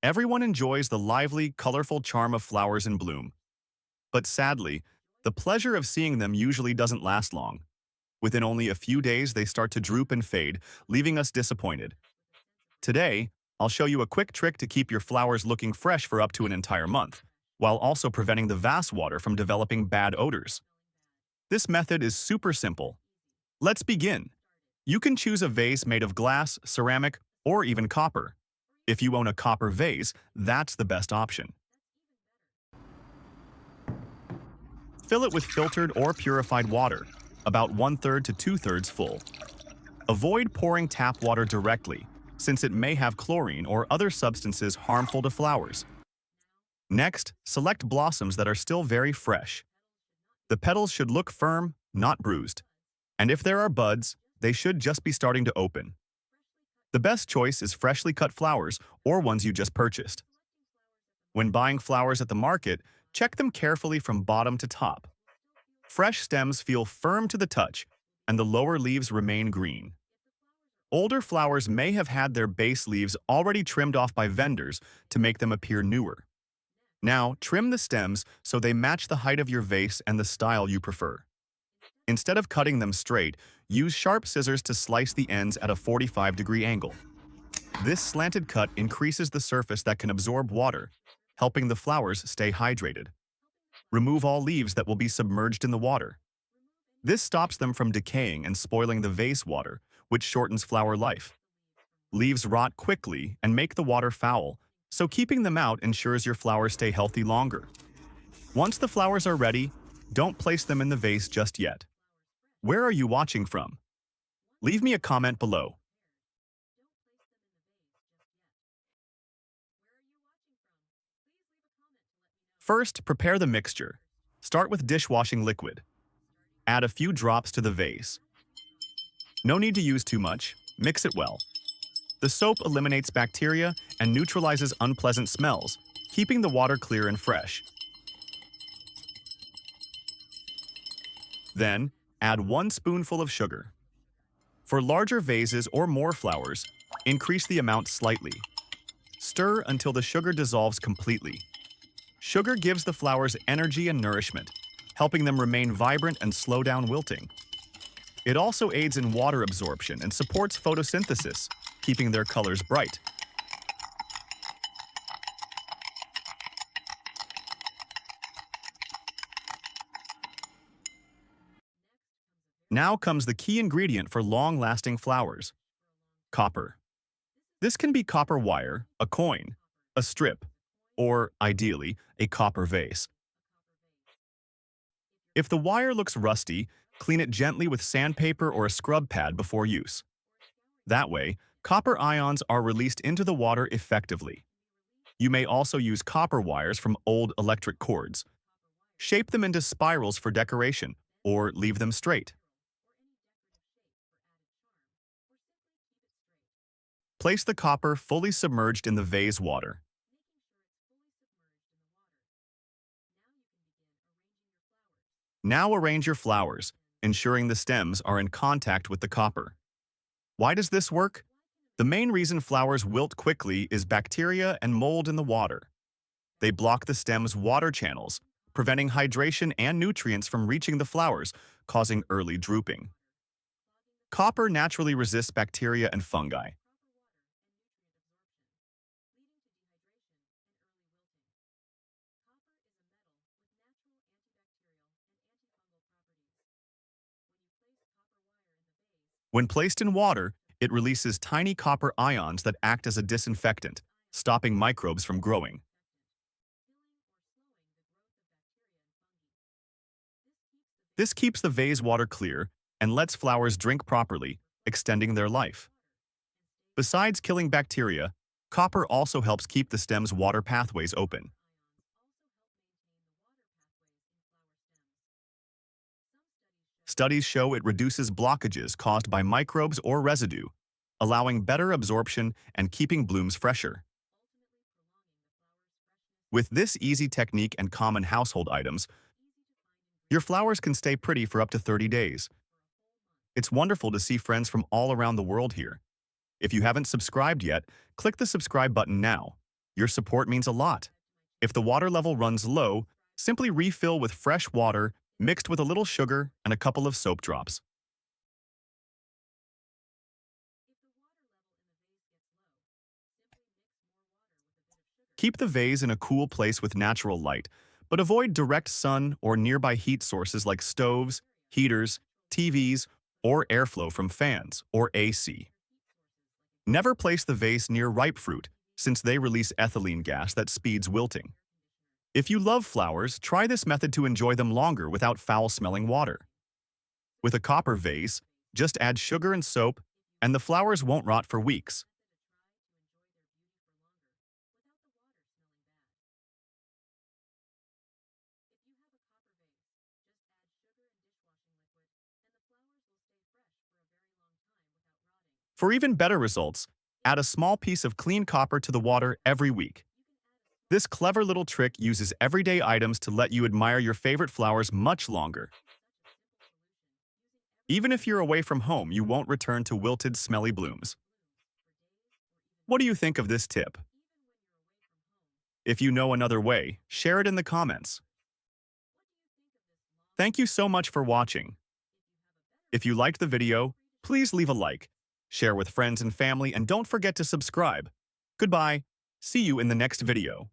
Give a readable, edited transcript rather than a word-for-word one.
Everyone enjoys the lively, colorful charm of flowers in bloom. But sadly, the pleasure of seeing them usually doesn't last long. Within only a few days, they start to droop and fade, leaving us disappointed. Today, I'll show you a quick trick to keep your flowers looking fresh for up to an entire month, while also preventing the vase water from developing bad odors. This method is super simple. Let's begin. You can choose a vase made of glass, ceramic, or even copper. If you own a copper vase, that's the best option. Fill it with filtered or purified water, about 1/3 to 2/3 full. Avoid pouring tap water directly, since it may have chlorine or other substances harmful to flowers. Next, select blossoms that are still very fresh. The petals should look firm, not bruised. And if there are buds, they should just be starting to open. The best choice is freshly cut flowers or ones you just purchased. When buying flowers at the market, check them carefully from bottom to top. Fresh stems feel firm to the touch, and the lower leaves remain green. Older flowers may have had their base leaves already trimmed off by vendors to make them appear newer. Now, trim the stems so they match the height of your vase and the style you prefer. Instead of cutting them straight, use sharp scissors to slice the ends at a 45-degree angle. This slanted cut increases the surface that can absorb water, helping the flowers stay hydrated. Remove all leaves that will be submerged in the water. This stops them from decaying and spoiling the vase water, which shortens flower life. Leaves rot quickly and make the water foul, so keeping them out ensures your flowers stay healthy longer. Once the flowers are ready, don't place them in the vase just yet. Where are you watching from? Leave me a comment below. First, prepare the mixture. Start with dishwashing liquid. Add a few drops to the vase. No need to use too much. Mix it well. The soap eliminates bacteria and neutralizes unpleasant smells, keeping the water clear and fresh. Then, add 1 spoonful of sugar. For larger vases or more flowers, increase the amount slightly. Stir until the sugar dissolves completely. Sugar gives the flowers energy and nourishment, helping them remain vibrant and slow down wilting. It also aids in water absorption and supports photosynthesis, keeping their colors bright. Now comes the key ingredient for long-lasting flowers: copper. This can be copper wire, a coin, a strip, or, ideally, a copper vase. If the wire looks rusty, clean it gently with sandpaper or a scrub pad before use. That way, copper ions are released into the water effectively. You may also use copper wires from old electric cords. Shape them into spirals for decoration, or leave them straight. Place the copper fully submerged in the vase water. Now arrange your flowers, ensuring the stems are in contact with the copper. Why does this work? The main reason flowers wilt quickly is bacteria and mold in the water. They block the stem's water channels, preventing hydration and nutrients from reaching the flowers, causing early drooping. Copper naturally resists bacteria and fungi. When placed in water, it releases tiny copper ions that act as a disinfectant, stopping microbes from growing. This keeps the vase water clear and lets flowers drink properly, extending their life. Besides killing bacteria, copper also helps keep the stem's water pathways open. Studies show it reduces blockages caused by microbes or residue, allowing better absorption and keeping blooms fresher. With this easy technique and common household items, your flowers can stay pretty for up to 30 days. It's wonderful to see friends from all around the world here. If you haven't subscribed yet, click the subscribe button now. Your support means a lot. If the water level runs low, simply refill with fresh water mixed with a little sugar and a couple of soap drops. Keep the vase in a cool place with natural light, but avoid direct sun or nearby heat sources like stoves, heaters, TVs, or airflow from fans or AC. Never place the vase near ripe fruit, since they release ethylene gas that speeds wilting. If you love flowers, try this method to enjoy them longer without foul-smelling water. With a copper vase, just add sugar and soap, and the flowers won't rot for weeks. For even better results, add a small piece of clean copper to the water every week. This clever little trick uses everyday items to let you admire your favorite flowers much longer. Even if you're away from home, you won't return to wilted, smelly blooms. What do you think of this tip? If you know another way, share it in the comments. Thank you so much for watching. If you liked the video, please leave a like, share with friends and family, and don't forget to subscribe. Goodbye. See you in the next video.